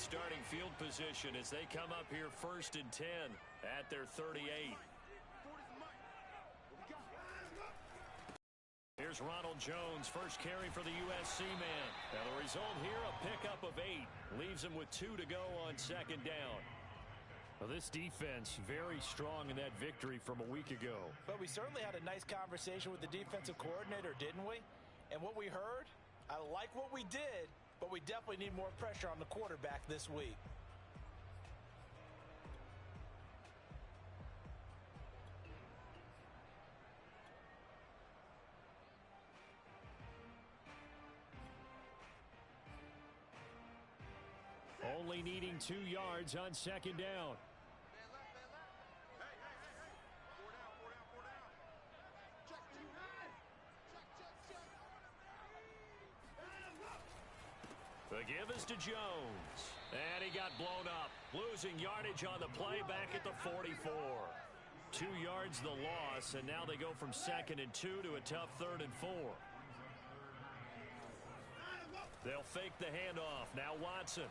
great starting field position as they come up here 1st and 10 at their 38. Here's Ronald Jones, first carry for the USC man. Now the result here, a pickup of 8. Leaves him with 2 to go on 2nd down. Well, this defense very strong in that victory from a week ago. But we certainly had a nice conversation with the defensive coordinator, didn't we? And what we heard, I like what we did, but we definitely need more pressure on the quarterback this week. Only needing 2 yards on 2nd down. The give is to Jones. And he got blown up. Losing yardage on the play back at the 44. 2 yards the loss, and now they go from 2nd and 2 to a tough 3rd and 4. They'll fake the handoff. Now Watson.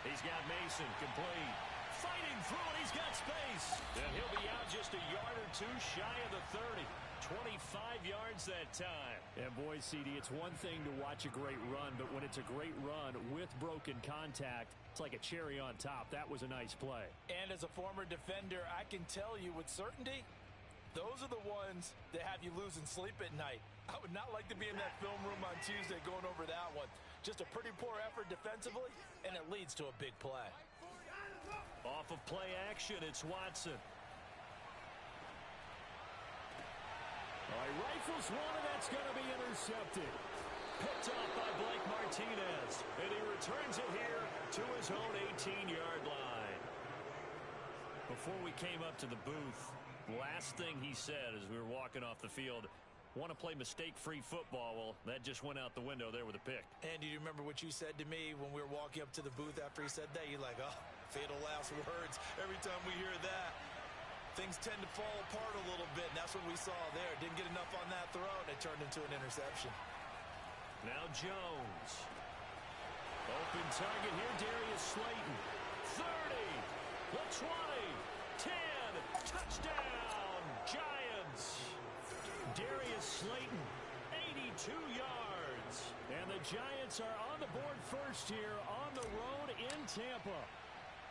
He's got Mason complete. Fighting through it. He's got space. And he'll be out just a yard or 2 shy of the 30. 25 yards that time. And boy, CD, it's one thing to watch a great run, but when it's a great run with broken contact, it's like a cherry on top. That was a nice play. And as a former defender, I can tell you with certainty, those are the ones that have you losing sleep at night. I would not like to be in that film room on Tuesday going over that one. Just a pretty poor effort defensively, and it leads to a big play. Off of play action, it's Watson. All right, rifles one, and that's going to be intercepted. Picked off by Blake Martinez, and he returns it here to his own 18-yard line. Before we came up to the booth, last thing he said as we were walking off the field, want to play mistake-free football. Well, that just went out the window there with a pick. And do you remember what you said to me when we were walking up to the booth after he said that? You're like, oh, fatal last words. Every time we hear that, things tend to fall apart a little bit, and that's what we saw there. Didn't get enough on that throw, and it turned into an interception. Now Jones. Open target here, Darius Slayton. 30, the 20, 10, touchdown, Giants. Darius Slayton, 82 yards. And the Giants are on the board first here on the road in Tampa.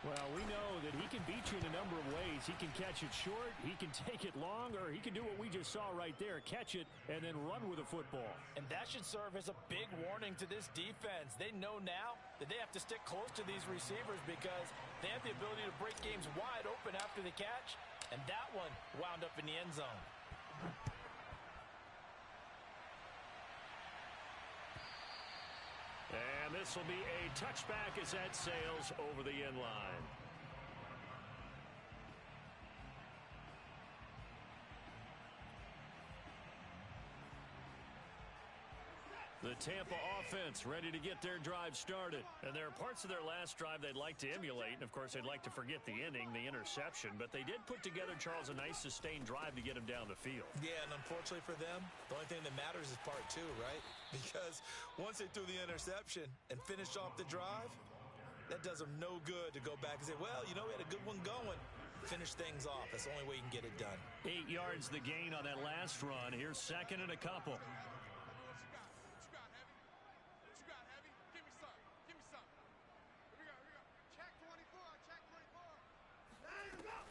Well, we know that he can beat you in a number of ways. He can catch it short, he can take it long, or he can do what we just saw right there, catch it and then run with the football. And that should serve as a big warning to this defense. They know now that they have to stick close to these receivers because they have the ability to break games wide open after the catch, and that one wound up in the end zone. And this will be a touchback as that sails over the end line. The Tampa offense ready to get their drive started. And there are parts of their last drive they'd like to emulate. And, of course, they'd like to forget the inning, the interception. But they did put together, Charles, a nice sustained drive to get them down the field. Yeah, and unfortunately for them, the only thing that matters is part 2, right? Because once they threw the interception and finished off the drive, that does them no good to go back and say, well, you know, we had a good one going. Finish things off. That's the only way you can get it done. 8 yards the gain on that last run. Here's 2nd and a couple.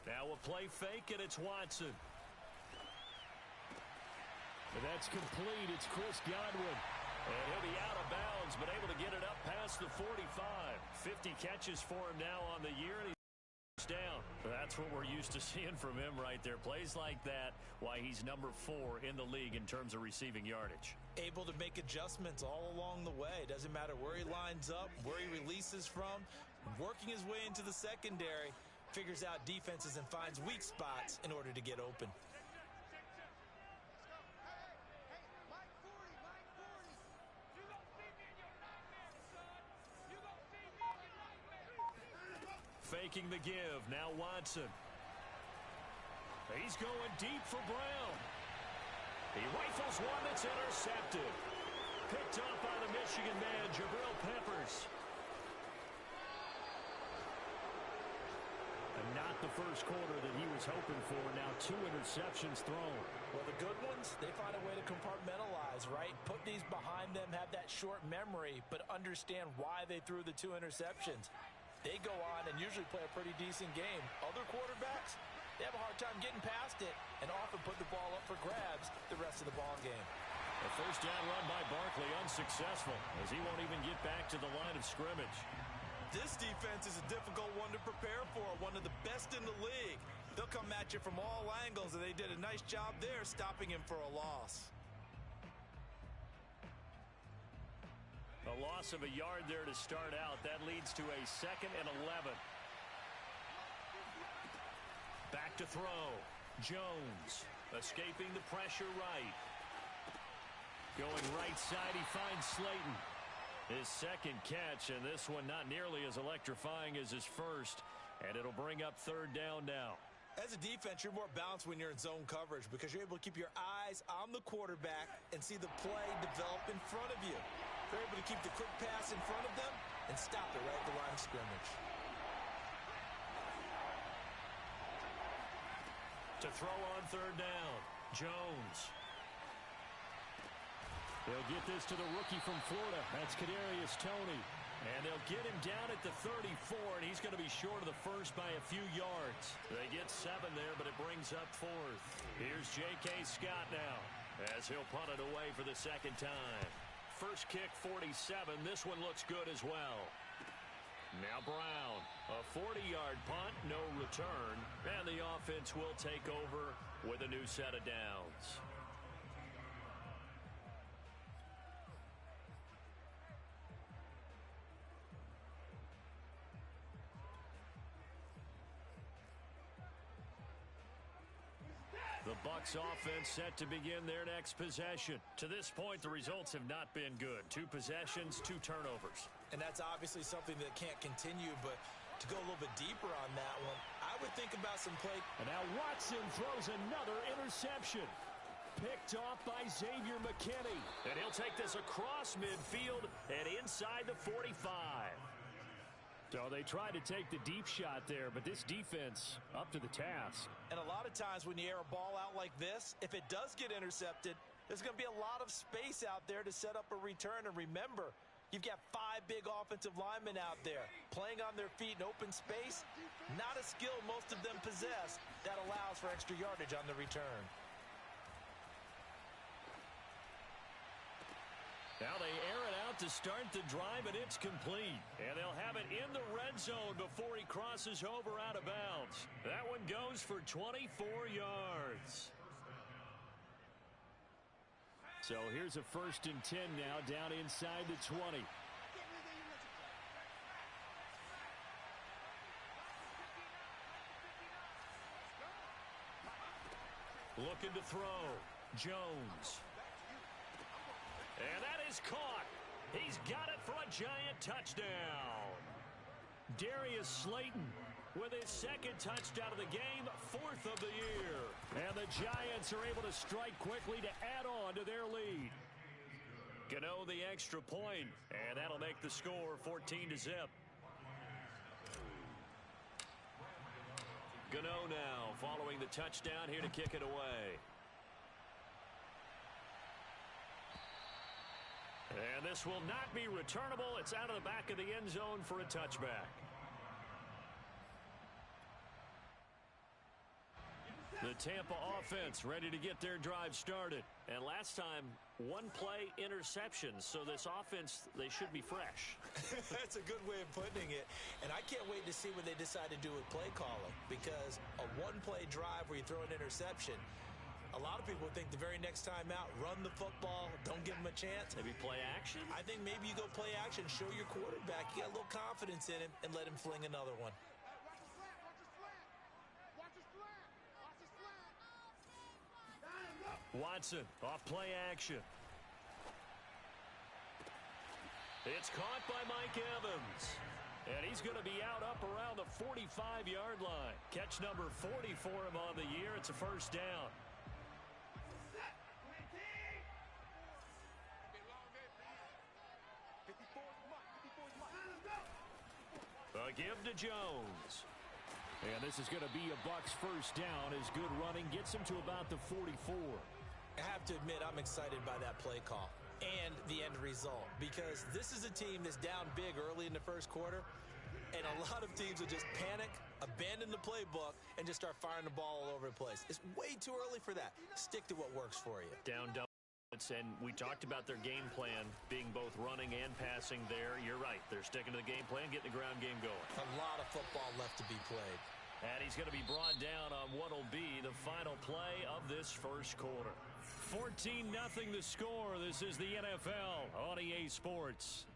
Now a play fake, and it's Watson. And that's complete. It's Chris Godwin. And he'll be out of bounds, but able to get it up past the 45. 50 catches for him now on the year, and he's down. That's what we're used to seeing from him right there. Plays like that, why he's number 4 in the league in terms of receiving yardage. Able to make adjustments all along the way. Doesn't matter where he lines up, where he releases from. Working his way into the secondary. Figures out defenses and finds weak spots in order to get open. Faking the give. Now Watson. He's going deep for Brown. He rifles one that's intercepted. Picked off by the Michigan man, Jabril Peppers. And not the first quarter that he was hoping for. Now 2 interceptions thrown. Well, the good ones, they find a way to compartmentalize, right? Put these behind them, have that short memory, but understand why they threw the 2 interceptions. They go on and usually play a pretty decent game. Other quarterbacks, they have a hard time getting past it and often put the ball up for grabs the rest of the ball game. A first down run by Barkley unsuccessful as he won't even get back to the line of scrimmage. This defense is a difficult one to prepare for, one of the best in the league. They'll come at you from all angles, and they did a nice job there stopping him for a loss. A loss of a yard there to start out. That leads to a 2nd and 11. Back to throw. Jones escaping the pressure right. Going right side, he finds Slayton. His 2nd catch, and this one not nearly as electrifying as his first. And it'll bring up 3rd down now. As a defense, you're more balanced when you're in zone coverage because you're able to keep your eyes on the quarterback and see the play develop in front of you. You're able to keep the quick pass in front of them and stop it right at the line of scrimmage. To throw on 3rd down, Jones. They'll get this to the rookie from Florida. That's Kadarius Toney. And they'll get him down at the 34, and he's going to be short of the first by a few yards. They get 7 there, but it brings up 4th. Here's J.K. Scott now as he'll punt it away for the 2nd time. First kick, 47. This one looks good as well. Now Brown, a 40-yard punt, no return, and the offense will take over with a new set of downs. The Bucs offense set to begin their next possession. To this point, the results have not been good. 2 possessions, 2 turnovers. And that's obviously something that can't continue, but to go a little bit deeper on that one, I would think about some play. And now Watson throws another interception. Picked off by Xavier McKinney. And he'll take this across midfield and inside the 45. So they tried to take the deep shot there, but this defense up to the task. And a lot of times when you air a ball out like this, if it does get intercepted, there's going to be a lot of space out there to set up a return. And remember, you've got 5 big offensive linemen out there playing on their feet in open space. Not a skill most of them possess that allows for extra yardage on the return. Now they air it out to start the drive, and it's complete. And they'll have it in the red zone before he crosses over out of bounds. That one goes for 24 yards. So here's a 1st and 10 now down inside the 20. Looking to throw. Jones. And that is caught. He's got it for a giant touchdown. Darius Slayton with his 2nd touchdown of the game, 4th of the year. And the Giants are able to strike quickly to add on to their lead. Gano the extra point, and that'll make the score 14-0. Gano now following the touchdown here to kick it away. And this will not be returnable. It's out of the back of the end zone for a touchback. The Tampa offense ready to get their drive started. And last time, 1-play interceptions. So this offense, they should be fresh. That's a good way of putting it. And I can't wait to see what they decide to do with play calling. Because a 1-play drive where you throw an interception, a lot of people think the very next time out, run the football, don't give them a chance. Maybe play action? I think maybe you go play action, show your quarterback, you got a little confidence in him, and let him fling another one. Watson off play action. It's caught by Mike Evans. And he's going to be out up around the 45-yard line. Catch number 40 for him on the year. It's a first down. A give to Jones. And this is going to be a Bucs first down as good running gets him to about the 44. I have to admit, I'm excited by that play call and the end result, because this is a team that's down big early in the first quarter, and a lot of teams will just panic, abandon the playbook, and just start firing the ball all over the place. It's way too early for that. Stick to what works for you. Down double. And we talked about their game plan being both running and passing there. You're right. They're sticking to the game plan, getting the ground game going. A lot of football left to be played. And he's going to be brought down on what will be the final play of this first quarter. 14-0 the score. This is the NFL on EA Sports.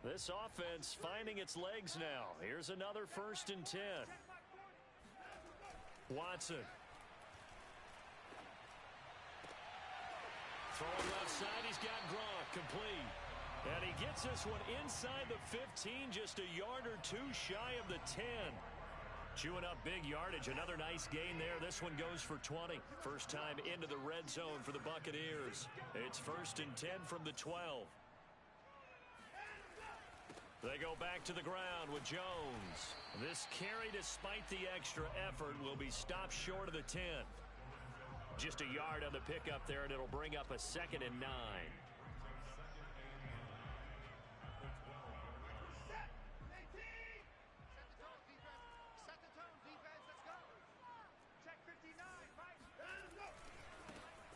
This offense finding its legs now. Here's another 1st and 10. Watson. Throwing left side, he's got Gronk complete. And he gets this one inside the 15, just a yard or two shy of the 10. Chewing up big yardage. Another nice gain there. This one goes for 20. First time into the red zone for the Buccaneers. It's 1st and 10 from the 12. They go back to the ground with Jones. This carry, despite the extra effort, will be stopped short of the 10. Just a yard on the pickup there, and it'll bring up a 2nd and 9.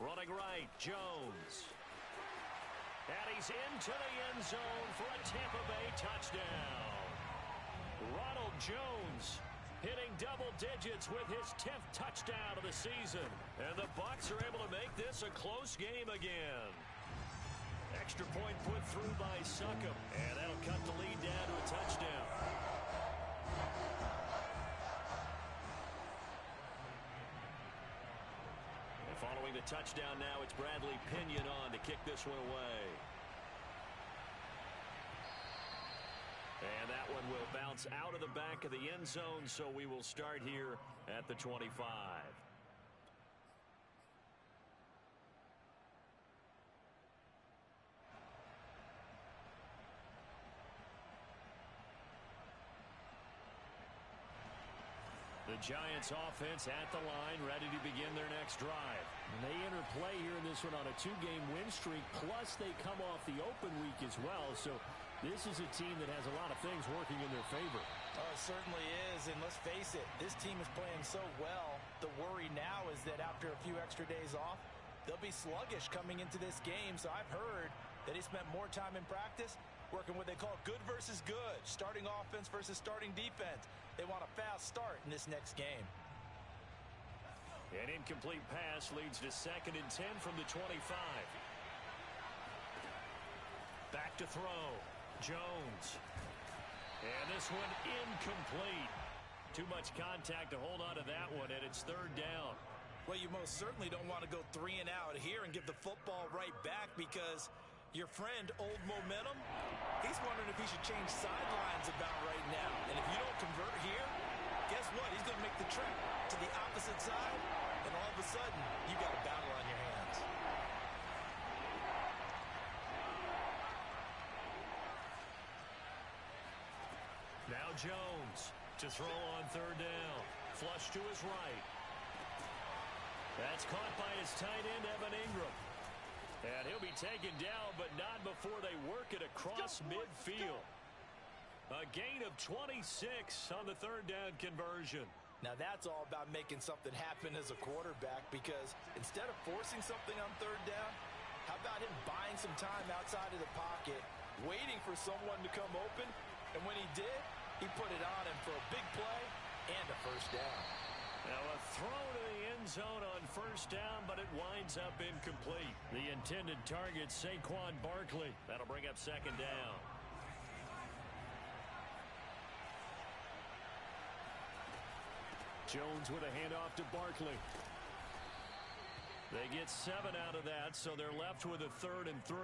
Running right, Jones. And he's into the end zone for a Tampa Bay touchdown. Ronald Jones hitting double digits with his 10th touchdown of the season. And the Bucs are able to make this a close game again. Extra point put through by Succop. And that'll cut the lead down to a touchdown. And following the touchdown now, it's Bradley Pinion on to kick this one away. And that one will bounce out of the back of the end zone, so we will start here at the 25. The Giants offense at the line, ready to begin their next drive. And they enter play here in this one on a 2-game win streak, plus they come off the open week as well, so this is a team that has a lot of things working in their favor. Oh, it certainly is, and let's face it, this team is playing so well. The worry now is that after a few extra days off, they'll be sluggish coming into this game, so I've heard that he spent more time in practice working what they call good versus good, starting offense versus starting defense. They want a fast start in this next game. An incomplete pass leads to 2nd and 10 from the 25. Back to throw. Jones. And this one incomplete. Too much contact to hold on to that one, and it's 3rd down. Well, you most certainly don't want to go 3 and out here and give the football right back, because your friend, Old Momentum, he's wondering if he should change sidelines about right now. And if you don't convert here, guess what? He's going to make the trip to the opposite side, and all of a sudden, you got a battle on your hands. Now Jones to throw on 3rd down. Flush to his right. That's caught by his tight end, Evan Ingram. And he'll be taken down, but not before they work it across midfield. A gain of 26 on the 3rd down conversion. Now that's all about making something happen as a quarterback, because instead of forcing something on 3rd down, how about him buying some time outside of the pocket, waiting for someone to come open, and when he did, he put it on him for a big play and a 1st down. Now a throw to the end zone on 1st down, but it winds up incomplete. The intended target, Saquon Barkley. That'll bring up 2nd down. Jones with a handoff to Barkley. They get 7 out of that, so they're left with a 3rd and 3.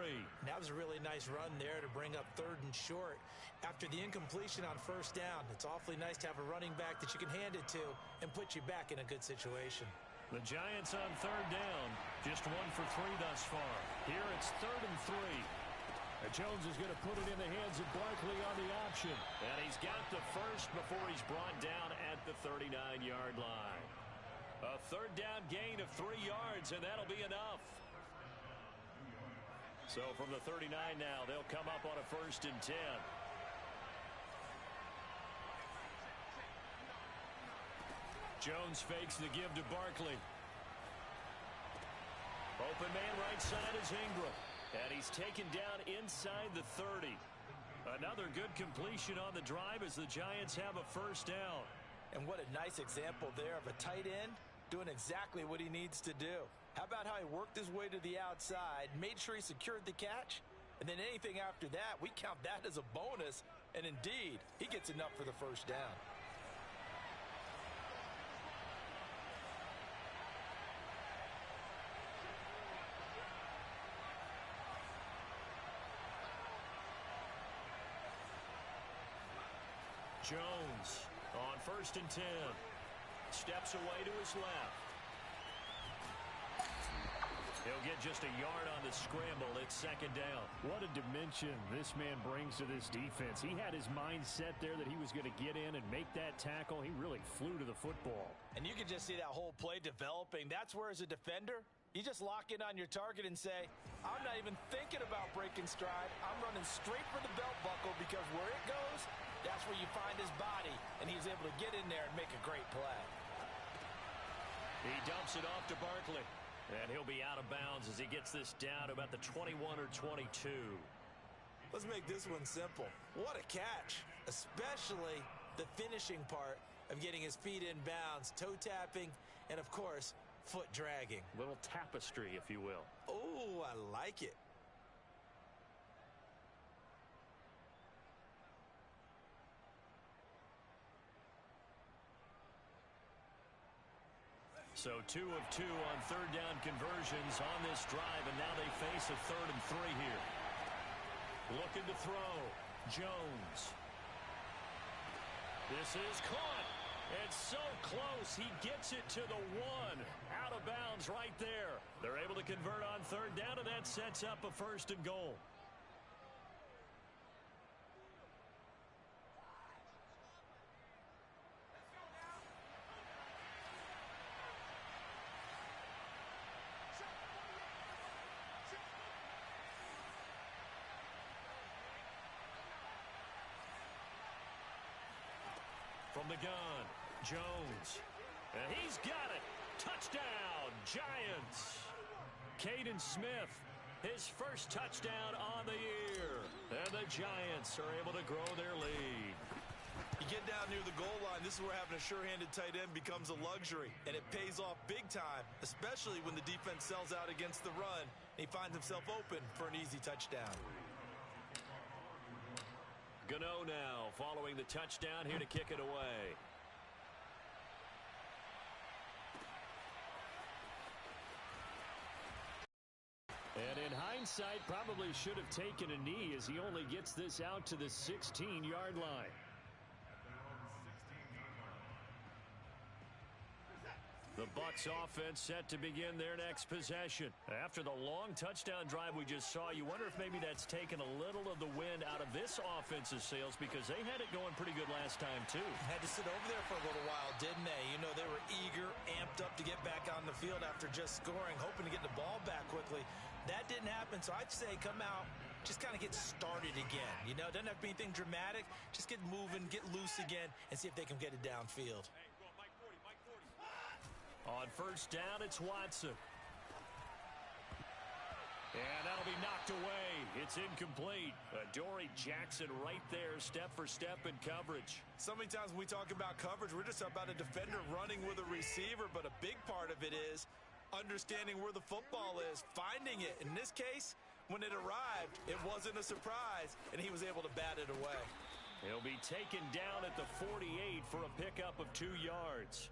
That was a really nice run there to bring up 3rd and short. After the incompletion on 1st down, it's awfully nice to have a running back that you can hand it to and put you back in a good situation. The Giants on 3rd down, just 1 for 3 thus far. Here it's 3rd and 3. And Jones is going to put it in the hands of Barkley on the option. And he's got the first before he's brought down at the 39-yard line. A third down gain of 3 yards, and that'll be enough. So from the 39 now, they'll come up on a 1st and 10. Jones fakes the give to Barkley. Open man right side is Ingram. And he's taken down inside the 30. Another good completion on the drive as the Giants have a 1st down. And what a nice example there of a tight end doing exactly what he needs to do. How about how he worked his way to the outside, made sure he secured the catch, and then anything after that, we count that as a bonus. And indeed, he gets enough for the 1st down. Jones on 1st and 10. Steps away to his left. He'll get just a yard on the scramble. It's 2nd down. What a dimension this man brings to this defense. He had his mind set there that he was going to get in and make that tackle. He really flew to the football. And you can just see that whole play developing. That's where, as a defender, you just lock in on your target and say, I'm not even thinking about breaking stride. I'm running straight for the belt buckle because where it goes, that's where you find his body. And he's able to get in there and make a great play. He dumps it off to Barkley. And he'll be out of bounds as he gets this down to about the 21 or 22. Let's make this one simple. What a catch, especially the finishing part of getting his feet in bounds, toe tapping, and of course, foot dragging. Little tapestry, if you will. Oh, I like it. So 2 of 2 on 3rd down conversions on this drive, and now they face a 3rd and 3 here. Looking to throw. Jones. This is caught. It's so close. He gets it to the 1. Out of bounds right there. They're able to convert on 3rd down, and that sets up a 1st and goal. From the gun, Jones. And he's got it. Touchdown, Giants. Caden Smith, his first touchdown on the year. And the Giants are able to grow their lead. You get down near the goal line, this is where having a sure-handed tight end becomes a luxury. And it pays off big time, especially when the defense sells out against the run. And he finds himself open for an easy touchdown. Gano now following the touchdown here to kick it away. And in hindsight, probably should have taken a knee as he only gets this out to the 16-yard line. The Bucs offense set to begin their next possession. After the long touchdown drive we just saw, you wonder if maybe that's taken a little of the wind out of this offense's sails because they had it going pretty good last time, too. Had to sit over there for a little while, didn't they? You know, they were eager, amped up to get back on the field after just scoring, hoping to get the ball back quickly. That didn't happen, so I'd say come out, just kind of get started again. You know, doesn't have to be anything dramatic. Just get moving, get loose again, and see if they can get it downfield. On 1st down, it's Watson. And that'll be knocked away. It's incomplete. Dory Jackson right there, step for step in coverage. So many times when we talk about coverage, we're just about a defender running with a receiver, but a big part of it is understanding where the football is, finding it. In this case, when it arrived, it wasn't a surprise, and he was able to bat it away. He'll be taken down at the 48 for a pickup of 2 yards.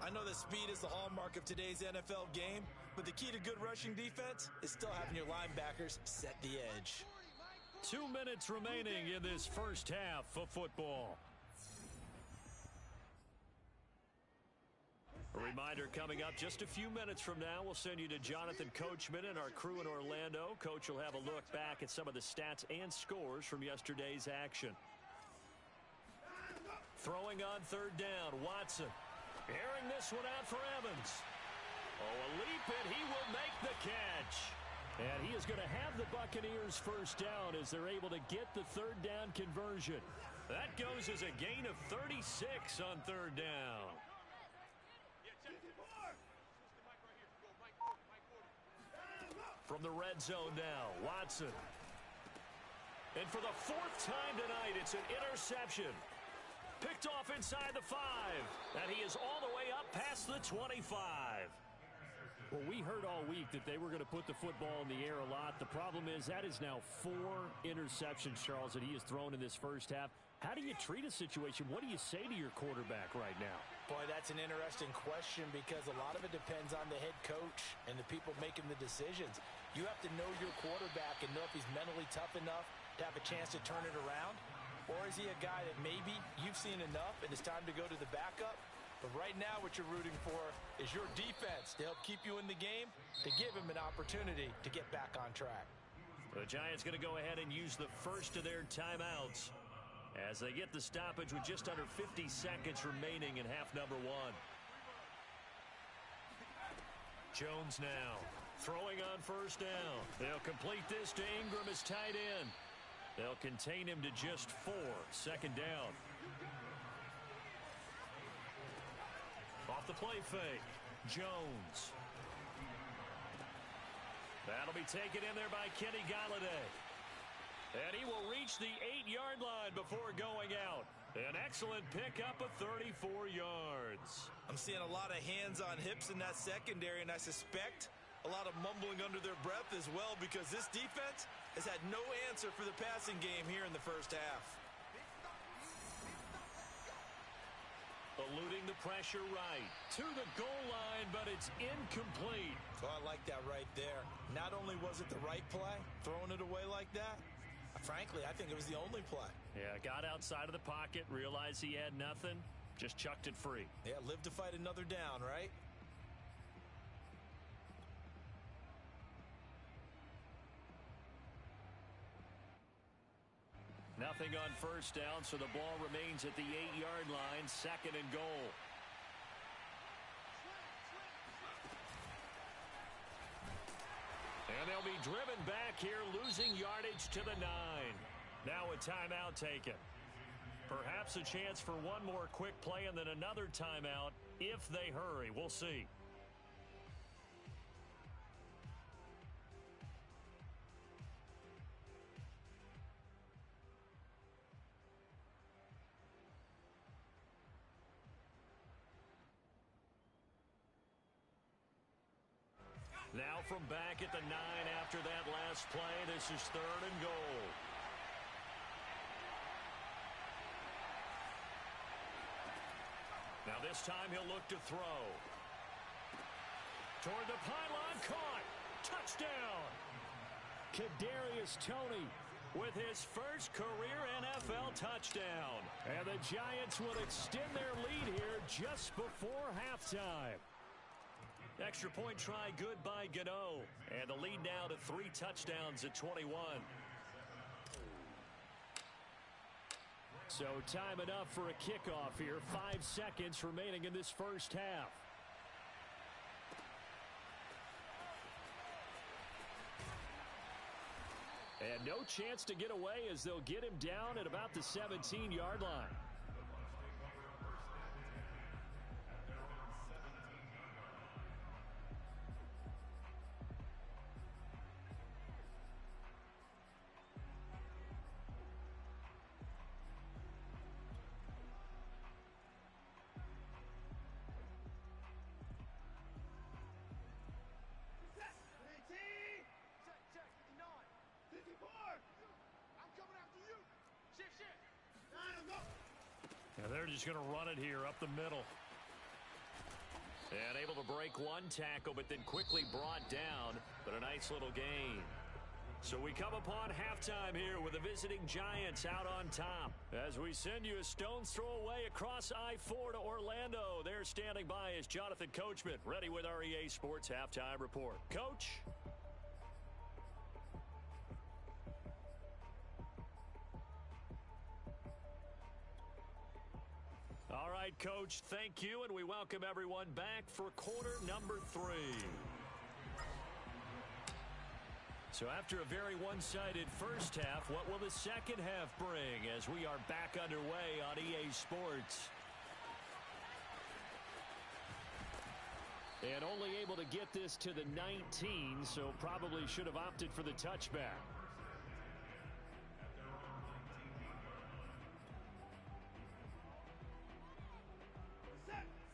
I know that speed is the hallmark of today's NFL game, but the key to good rushing defense is still having your linebackers set the edge. 2 minutes remaining in this first half of football. A reminder coming up just a few minutes from now, we'll send you to Jonathan Coachman and our crew in Orlando. Coach will have a look back at some of the stats and scores from yesterday's action. Throwing on third down, Watson. Airing this one out for Evans. Oh, a leap, and he will make the catch. And he is going to have the Buccaneers first down as they're able to get the third down conversion. That goes as a gain of 36 on third down. From the red zone now, Watson. And for the fourth time tonight, it's an interception. Picked off inside the 5. And he is all the way up past the 25. Well, we heard all week that they were going to put the football in the air a lot. The problem is that is now 4 interceptions, Charles, that he has thrown in this first half. How do you treat a situation? What do you say to your quarterback right now? Boy, that's an interesting question because a lot of it depends on the head coach and the people making the decisions. You have to know your quarterback and know if he's mentally tough enough to have a chance to turn it around. Or is he a guy that maybe you've seen enough and it's time to go to the backup? But right now what you're rooting for is your defense to help keep you in the game, to give him an opportunity to get back on track. The Giants going to go ahead and use the first of their timeouts as they get the stoppage with just under 50 seconds remaining in half number 1. Jones now throwing on first down. They'll complete this to Ingram as tight end. They'll contain him to just 4. Second down. Off the play fake, Jones. That'll be taken in there by Kenny Golladay. And he will reach the 8-yard line before going out. An excellent pickup of 34 yards. I'm seeing a lot of hands on hips in that secondary, and I suspect a lot of mumbling under their breath as well because this defense has had no answer for the passing game here in the first half. Eluding the pressure right to the goal line, but it's incomplete. Oh, I like that right there. Not only was it the right play, throwing it away like that, frankly, I think it was the only play. Yeah, got outside of the pocket, realized he had nothing, just chucked it free. Yeah, live to fight another down, right? Nothing on first down, so the ball remains at the 8-yard line, second and goal. And they'll be driven back here, losing yardage to the 9. Now a timeout taken. Perhaps a chance for one more quick play and then another timeout if they hurry. We'll see. Now from back at the 9 after that last play, this is third and goal. Now this time he'll look to throw. Toward the pylon, caught. Touchdown. Kadarius Toney with his first career NFL touchdown. And the Giants will extend their lead here just before halftime. Extra point try good by Gano. And the lead now to 3 touchdowns at 21. So time enough for a kickoff here. 5 seconds remaining in this first half. And no chance to get away as they'll get him down at about the 17-yard line. They're just going to run it here up the middle. And able to break one tackle, but then quickly brought down. But a nice little gain. So we come upon halftime here with the visiting Giants out on top. As we send you a stone's throw away across I-4 to Orlando. There standing by is Jonathan Coachman, ready with our EA Sports Halftime Report. Coach? All right, Coach, thank you, and we welcome everyone back for quarter number 3. So after a very one-sided first half, what will the second half bring as we are back underway on EA Sports? And only able to get this to the 19, so probably should have opted for the touchback.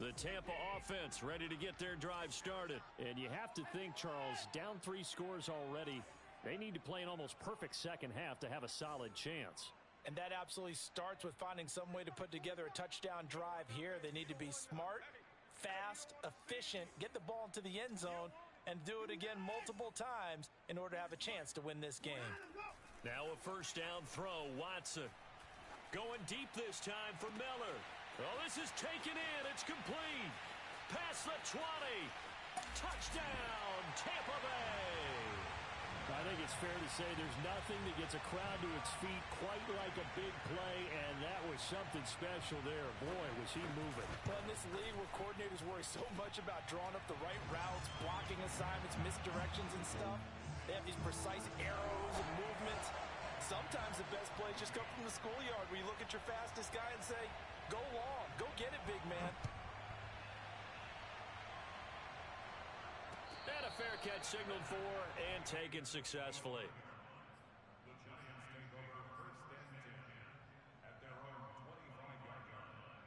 The Tampa offense ready to get their drive started. And you have to think, Charles, down 3 scores already, they need to play an almost perfect second half to have a solid chance. And that absolutely starts with finding some way to put together a touchdown drive here. They need to be smart, fast, efficient, get the ball into the end zone, and do it again multiple times in order to have a chance to win this game. Now a first down throw, Watson. Going deep this time for Miller. Oh, this is taken in. It's complete. Past the 20. Touchdown, Tampa Bay. I think it's fair to say there's nothing that gets a crowd to its feet quite like a big play, and that was something special there. Boy, was he moving. Well, in this league where coordinators worry so much about drawing up the right routes, blocking assignments, misdirections and stuff, they have these precise arrows and movements. Sometimes the best plays just come from the schoolyard where you look at your fastest guy and say, go long, go get it, big man. And a fair catch signaled for and taken successfully. The Giants take over first and 10 at their own 25-yard line.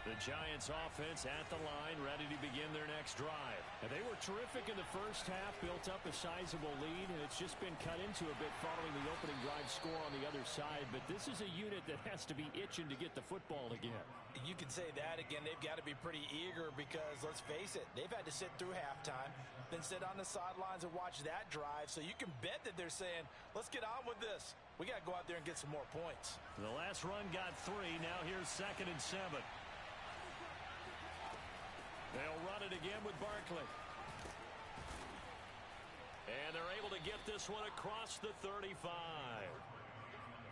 The Giants offense at the line, ready to begin their next drive. And they were terrific in the first half, built up a sizable lead, and it's just been cut into a bit following the opening drive score on the other side. But this is a unit that has to be itching to get the football again. You could say that again. They've got to be pretty eager because, let's face it, they've had to sit through halftime, then sit on the sidelines and watch that drive. So you can bet that they're saying, let's get on with this. We got to go out there and get some more points. The last run got 3. Now here's 2nd and 7. They'll run it again with Barkley. And they're able to get this one across the 35.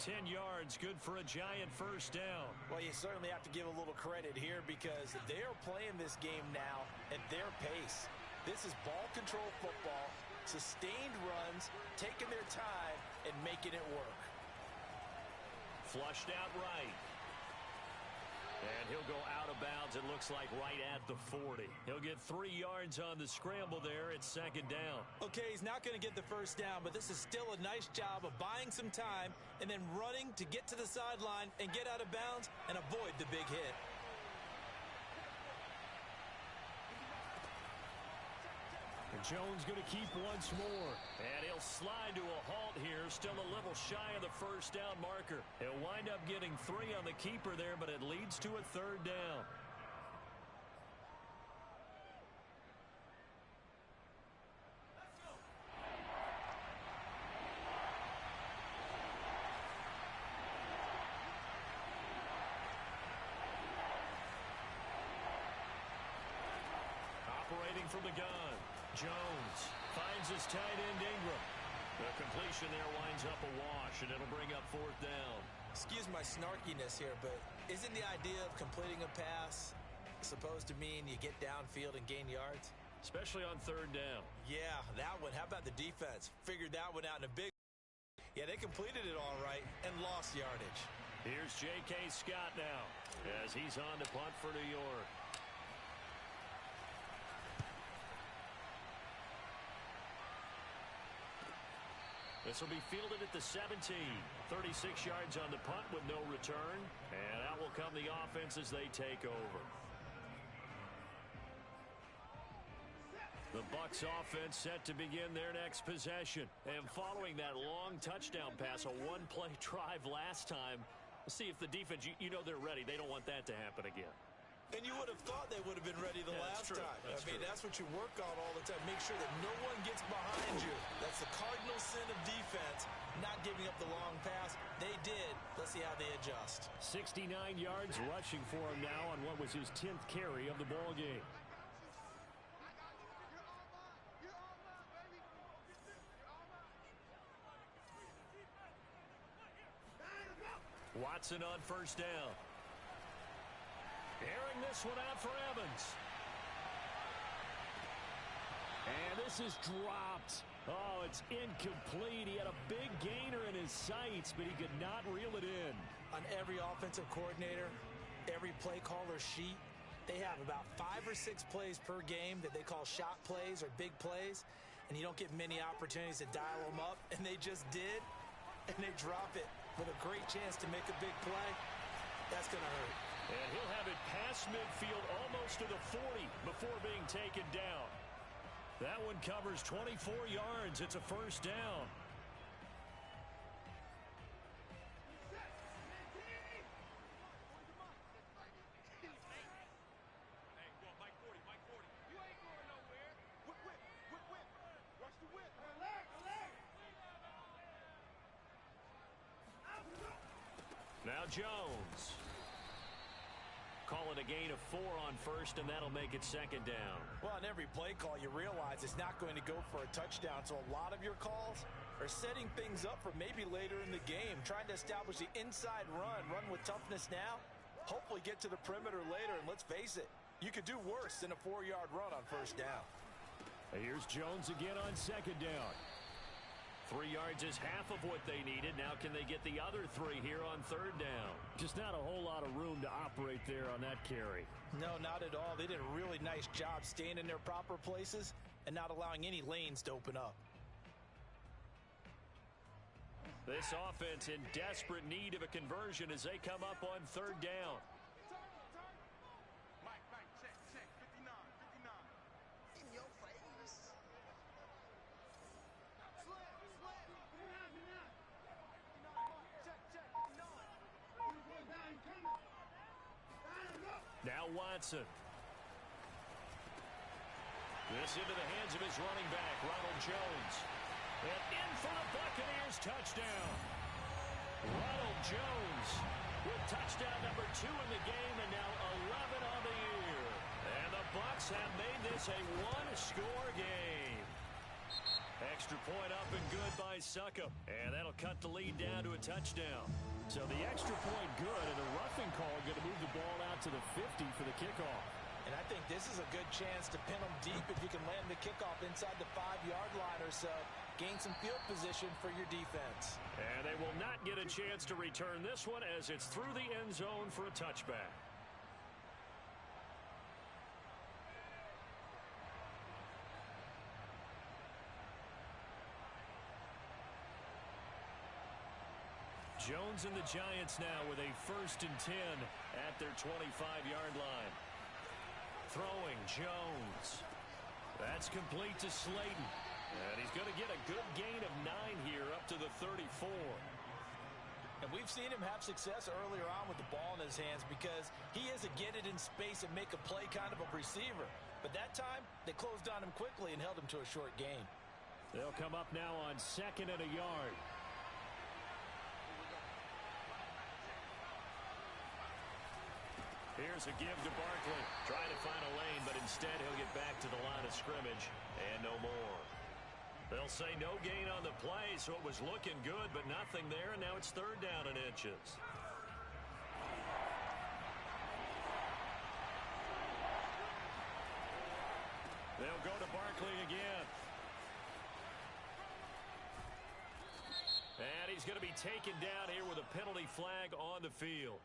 10 yards, good for a Giant first down. Well, you certainly have to give a little credit here because they are playing this game now at their pace. This is ball control football, sustained runs, taking their time, and making it work. Flushed out right. And he'll go out of bounds, it looks like, right at the 40. He'll get 3 yards on the scramble there at 2nd down. Okay, he's not going to get the first down, but this is still a nice job of buying some time and then running to get to the sideline and get out of bounds and avoid the big hit. And Jones going to keep once more. And he'll slide to a halt here. Still a little shy of the first down marker. He'll wind up getting 3 on the keeper there, but it leads to a 3rd down. Operating from the gun. Jones finds his tight end Ingram. The completion there winds up a wash, and it'll bring up 4th down. Excuse my snarkiness here, but isn't the idea of completing a pass supposed to mean you get downfield and gain yards? Especially on 3rd down. Yeah, that one. How about the defense? Figured that one out in a big... Yeah, they completed it all right and lost yardage. Here's J.K. Scott now as he's on to punt for New York. This will be fielded at the 17. 36 yards on the punt with no return. And out will come the offense as they take over. The Bucs offense set to begin their next possession. And following that long touchdown pass, a one-play drive last time, See if the defense, you know they're ready. They don't want that to happen again. And you would have thought they would have been ready the last time. That's what you work on all the time. Make sure that no one gets behind you. That's the cardinal sin of defense, not giving up the long pass. They did. Let's see how they adjust. 69 yards rushing for him now on what was his 10th carry of the ball game. Watson on first down. Airing this one out for Evans. And this is dropped. Oh, it's incomplete. He had a big gainer in his sights, but he could not reel it in. On every offensive coordinator, every play caller sheet, they have about 5 or 6 plays per game that they call shot plays or big plays, and you don't get many opportunities to dial them up, and they just did, and they drop it with a great chance to make a big play. That's going to hurt. And he'll have it past midfield almost to the 40 before being taken down. That one covers 24 yards. It's a first down. Now Jones. Call it a gain of 4 on first, and that'll make it second down. Well, on every play call, you realize it's not going to go for a touchdown, so a lot of your calls are setting things up for maybe later in the game, trying to establish the inside run with toughness now, hopefully get to the perimeter later, and let's face it, you could do worse than a 4-yard run on first down. Here's Jones again on second down. 3 yards is half of what they needed. Now can they get the other 3 here on third down? Just not a whole lot of room to operate there on that carry. No, not at all. They did a really nice job staying in their proper places and not allowing any lanes to open up. This offense in desperate need of a conversion as they come up on third down. Check, 59. In your face. Now Watson. This into the hands of his running back, Ronald Jones. And in for the Buccaneers touchdown. Ronald Jones with touchdown number 2 in the game and now 11 on the year. And the Bucs have made this a 1-score game. Extra point up and good by Succop. And that'll cut the lead down to a touchdown. So the extra point good, and the roughing call going to move the ball out to the 50 for the kickoff. And I think this is a good chance to pin them deep if you can land the kickoff inside the 5-yard line or so. Gain some field position for your defense. And they will not get a chance to return this one as it's through the end zone for a touchback. Jones and the Giants now with a 1st and 10 at their 25-yard line. Throwing Jones. That's complete to Slayton. And he's going to get a good gain of 9 here up to the 34. And we've seen him have success earlier on with the ball in his hands because he is a get it in space and make a play kind of a receiver. But that time, they closed on him quickly and held him to a short gain. They'll come up now on 2nd and a yard. Here's a give to Barkley. Trying to find a lane, but instead he'll get back to the line of scrimmage and no more. They'll say no gain on the play, so it was looking good, but nothing there, and now it's 3rd down and inches. They'll go to Barkley again. And he's going to be taken down here with a penalty flag on the field.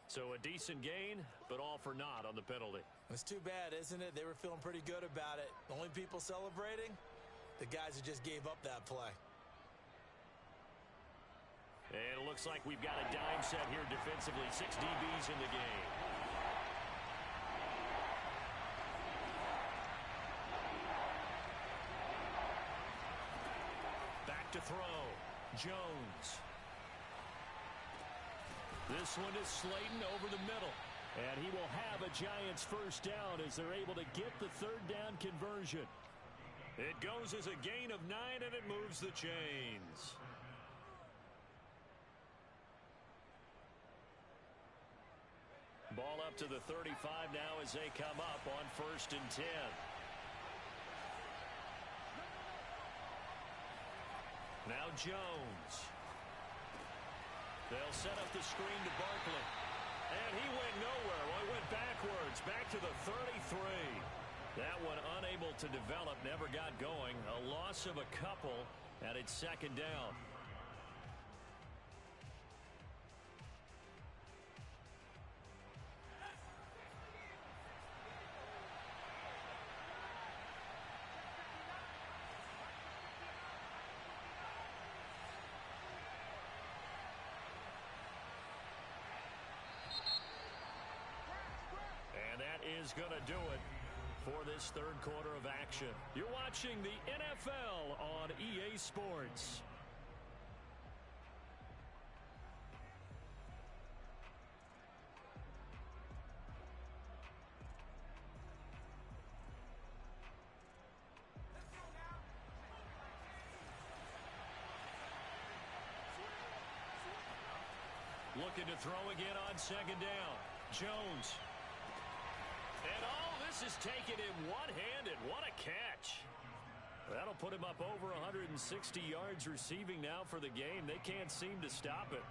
So a decent gain, but all for naught on the penalty. It's too bad, isn't it? They were feeling pretty good about it. The only people celebrating, the guys who just gave up that play. And it looks like we've got a dime set here defensively. 6 DBs in the game. Back to throw. Jones. This one is Slayton over the middle. And he will have a Giants first down as they're able to get the third down conversion. It goes as a gain of 9, and it moves the chains. Ball up to the 35 now as they come up on 1st and 10. Now Jones. They'll set up the screen to Barkley. And he went nowhere. Well, he went backwards, back to the 33. That one unable to develop, never got going. A loss of a couple, and it's 2nd down. And that is going to do it for this 3rd quarter of action. You're watching the NFL on EA Sports. Looking to throw again on 2nd down. Jones. And this is taken in one-handed. What a catch. That'll put him up over 160 yards receiving now for the game. They can't seem to stop it.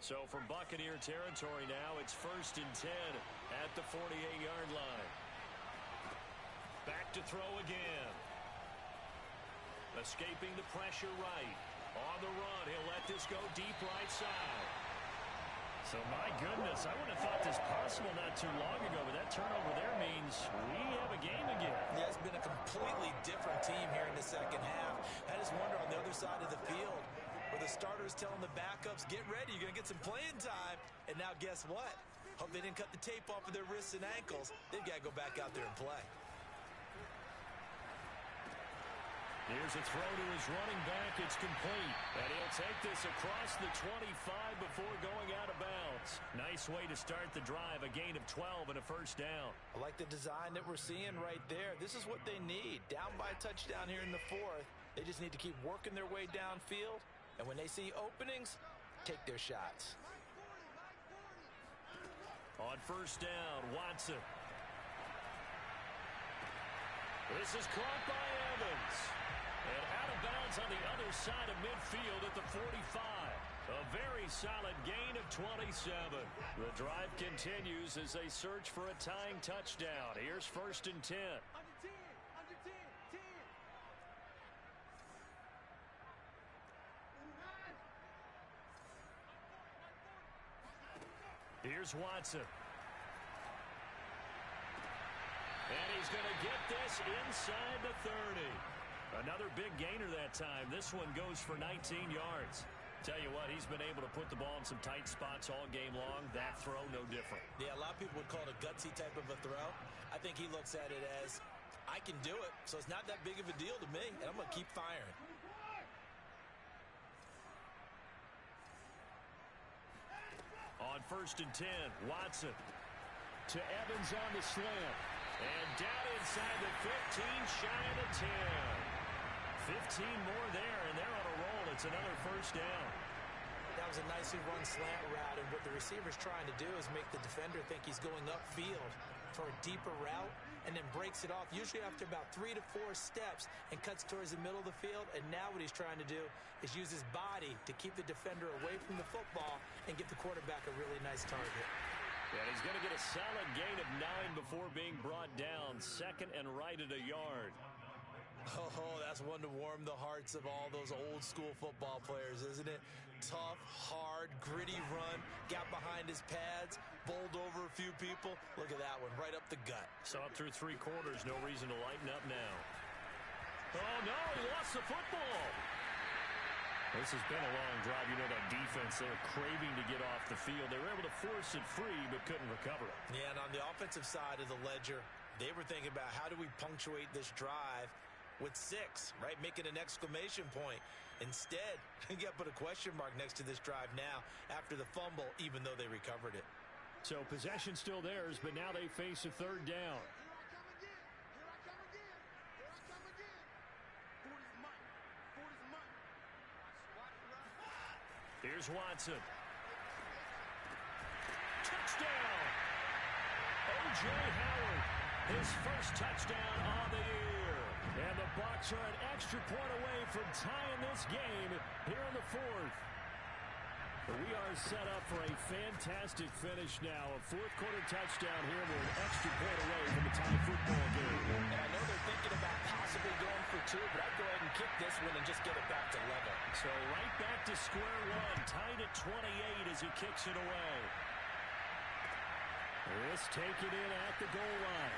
So from Buccaneer territory now, it's 1st and 10 at the 48-yard line. Back to throw again. Escaping the pressure right. On the run, he'll let this go deep right side. So, my goodness, I wouldn't have thought this possible not too long ago, but that turnover there means we have a game again. Yeah, it's been a completely different team here in the 2nd half. I just wonder on the other side of the field, where the starters telling the backups, get ready, you're going to get some playing time. And now guess what? Hope they didn't cut the tape off of their wrists and ankles. They've got to go back out there and play. Here's a throw to his running back. It's complete. And he'll take this across the 25 before going out of bounds. Nice way to start the drive. A gain of 12 and a first down. I like the design that we're seeing right there. This is what they need. Down by a touchdown here in the 4th. They just need to keep working their way downfield. And when they see openings, take their shots. On 1st down, Watson. This is caught by Evans. And out of bounds on the other side of midfield at the 45. A very solid gain of 27. The drive continues as they search for a tying touchdown. Here's 1st and 10. Here's Watson. And he's going to get this inside the 30. Another big gainer that time. This one goes for 19 yards. Tell you what, he's been able to put the ball in some tight spots all game long. That throw, no different. Yeah, a lot of people would call it a gutsy type of a throw. I think he looks at it as, I can do it, so it's not that big of a deal to me, and I'm going to keep firing. On 1st and 10, Watson to Evans on the slant. And down inside the 15, shy of the 10. 15 more there, and they're on a roll. It's another first down. That was a nicely run slant route, and what the receiver's trying to do is make the defender think he's going upfield for a deeper route, and then breaks it off, usually after about 3 to 4 steps, and cuts towards the middle of the field. And now what he's trying to do is use his body to keep the defender away from the football and give the quarterback a really nice target. And he's going to get a solid gain of 9 before being brought down. 2nd and right at a yard. Oh, that's one to warm the hearts of all those old school football players, isn't it? Tough, hard, gritty run, got behind his pads, bowled over a few people. Look at that one, right up the gut. So up through 3 quarters, no reason to lighten up now. Oh, no, he lost the football. This has been a long drive. You know that defense, they were craving to get off the field. They were able to force it free, but couldn't recover it. Yeah, and on the offensive side of the ledger, they were thinking about how do we punctuate this drive with 6, right? Making an exclamation point. Instead, you got to put a question mark next to this drive now after the fumble, even though they recovered it. So possession still theirs, but now they face a third down. Here's Watson. Touchdown! O.J. Howard, his first touchdown on the year. And the Bucs are an extra point away from tying this game here in the fourth. We are set up for a fantastic finish now. A fourth-quarter touchdown here. We're an extra point away from a tie football game. And I know they're thinking about possibly going for 2, but I'd go ahead and kick this one and just get it back to level. So right back to square one, tied at 28 as he kicks it away. This taken in at the goal line.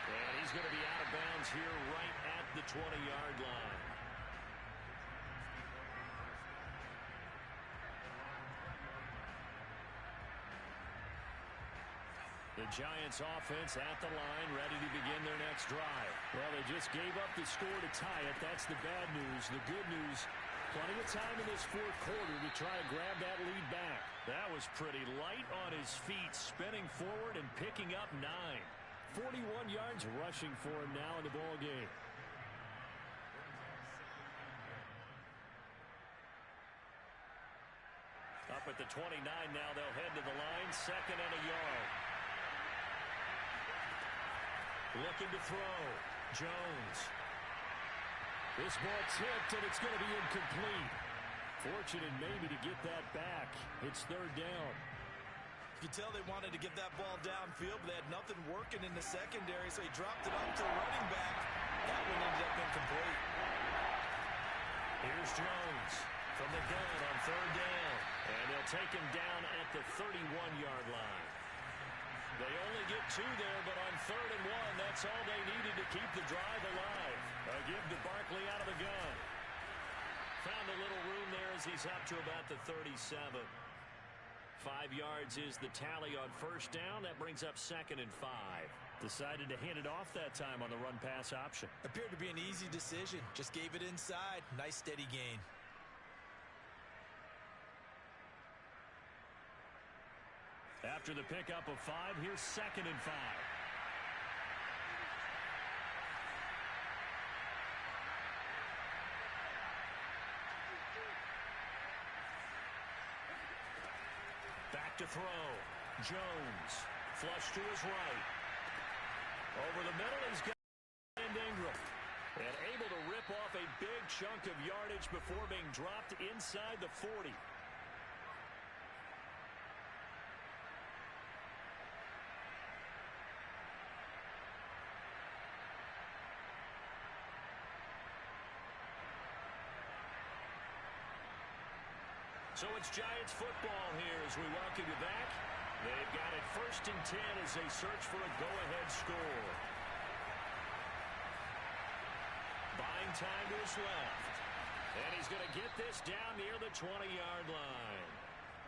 And he's going to be out of bounds here right at the 20-yard line. The Giants offense at the line, ready to begin their next drive. Well, they just gave up the score to tie it. That's the bad news. The good news, plenty of time in this fourth quarter to try to grab that lead back. That was pretty light on his feet, spinning forward and picking up 9. 41 yards rushing for him now in the ball game. Up at the 29 now, they'll head to the line, 2nd and a yard. Looking to throw. Jones. This ball tipped, and it's going to be incomplete. Fortunate maybe to get that back. It's 3rd down. You can tell they wanted to get that ball downfield, but they had nothing working in the secondary, so he dropped it off to the running back. That one ended up incomplete. Here's Jones from the gun on 3rd down. And they'll take him down at the 31-yard line. They only get 2 there, but on 3rd and 1, that's all they needed to keep the drive alive. A give to Barkley out of the gun. Found a little room there as he's up to about the 37. 5 yards is the tally on 1st down. That brings up 2nd and 5. Decided to hand it off that time on the run-pass option. Appeared to be an easy decision. Just gave it inside. Nice steady gain. After the pickup of 5, here's 2nd and 5. Back to throw. Jones. Flush to his right. Over the middle, he's got Ingram. And able to rip off a big chunk of yardage before being dropped inside the 40. So it's Giants football here as we welcome you back. They've got it 1st and 10 as they search for a go-ahead score. Buying time to his left. And he's going to get this down near the 20-yard line.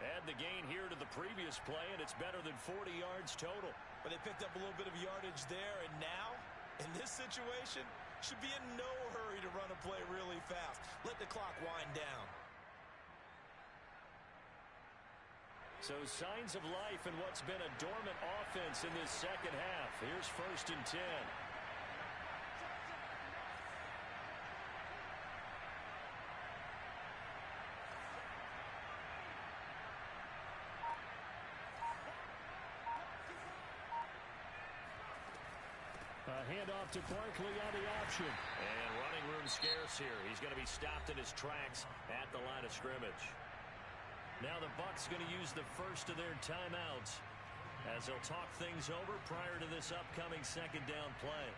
Add the gain here to the previous play, and it's better than 40 yards total. But they picked up a little bit of yardage there, and now, in this situation, should be in no hurry to run a play really fast. Let the clock wind down. So signs of life in what's been a dormant offense in this second half. Here's 1st and 10. A handoff to Barkley on the option. And running room scarce here. He's going to be stopped in his tracks at the line of scrimmage. Now the Bucs going to use the first of their timeouts as they'll talk things over prior to this upcoming 2nd down play.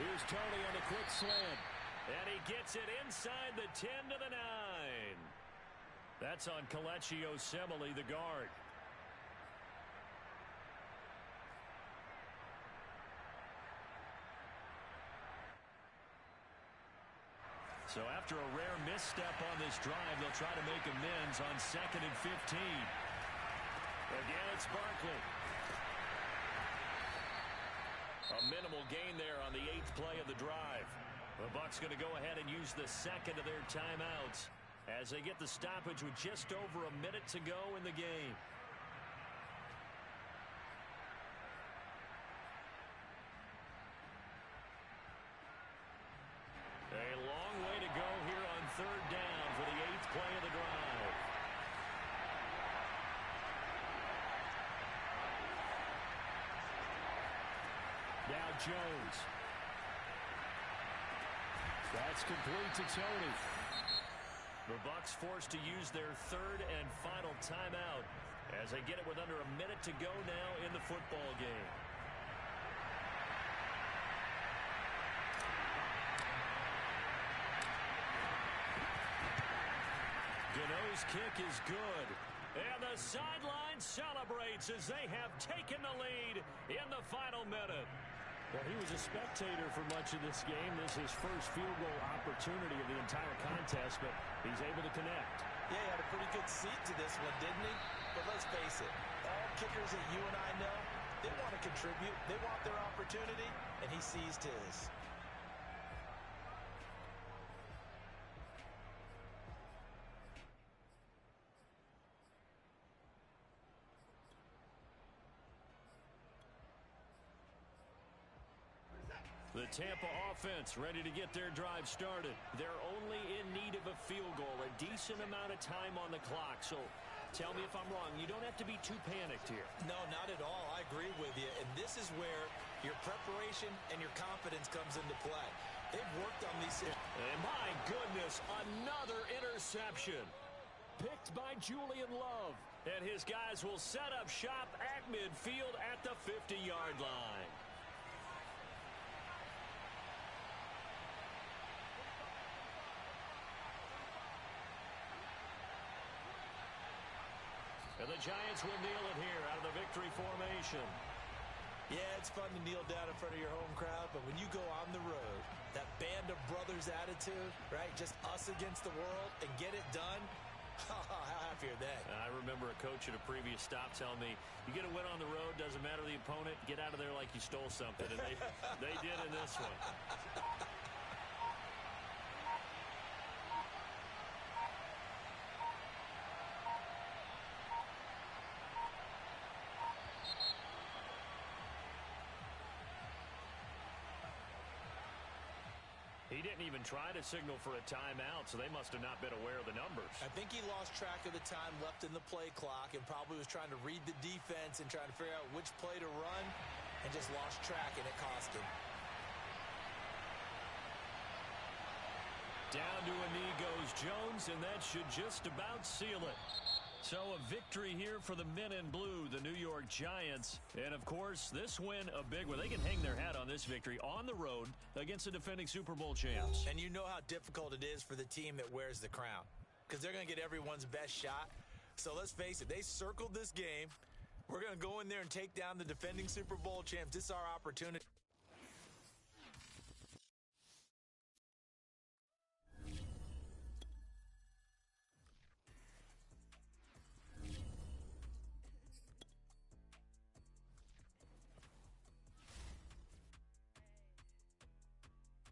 Here's Tony on the quick slant. And he gets it inside the 10 to the 9. That's on Kelechi Osemele, the guard. So So after a rare misstep on this drive, they'll try to make amends on 2nd and 15. Again, it's Barkley. A minimal gain there on the 8th play of the drive. The Bucs going to go ahead and use the second of their timeouts as they get the stoppage with just over a minute to go in the game. A long way to go here on 3rd down for the 8th play of the drive. Now Jones. That's complete to Tony. The Bucs forced to use their 3rd and final timeout as they get it with under a minute to go now in the football game. Gano's kick is good. And the sideline celebrates as they have taken the lead in the final minute. Well, he was a spectator for much of this game. This is his first field goal opportunity of the entire contest, but he's able to connect. Yeah, he had a pretty good seat to this one, didn't he? But let's face it, all kickers that you and I know, they want to contribute. They want their opportunity, and he seized his. The Tampa offense ready to get their drive started. They're only in need of a field goal, a decent amount of time on the clock. So tell me if I'm wrong. You don't have to be too panicked here. No, not at all. I agree with you. And this is where your preparation and your confidence comes into play. They've worked on these. And my goodness, another interception. Picked by Julian Love. And his guys will set up shop at midfield at the 50-yard line. And the Giants will kneel it here out of the victory formation. Yeah, it's fun to kneel down in front of your home crowd, but when you go on the road, that band of brothers attitude, right? Just us against the world and get it done. How happy are they? I remember a coach at a previous stop telling me, you get a win on the road, doesn't matter the opponent, get out of there like you stole something. And they did in this one. He didn't even try to signal for a timeout, so they must have not been aware of the numbers. I think he lost track of the time left in the play clock and probably was trying to read the defense and trying to figure out which play to run and just lost track, and it cost him. Down to a knee goes Jones, and that should just about seal it. So a victory here for the men in blue, the New York Giants. And, of course, this win a big one. They can hang their hat on this victory on the road against the defending Super Bowl champs. And you know how difficult it is for the team that wears the crown because they're going to get everyone's best shot. So let's face it, they circled this game. We're going to go in there and take down the defending Super Bowl champs. This is our opportunity.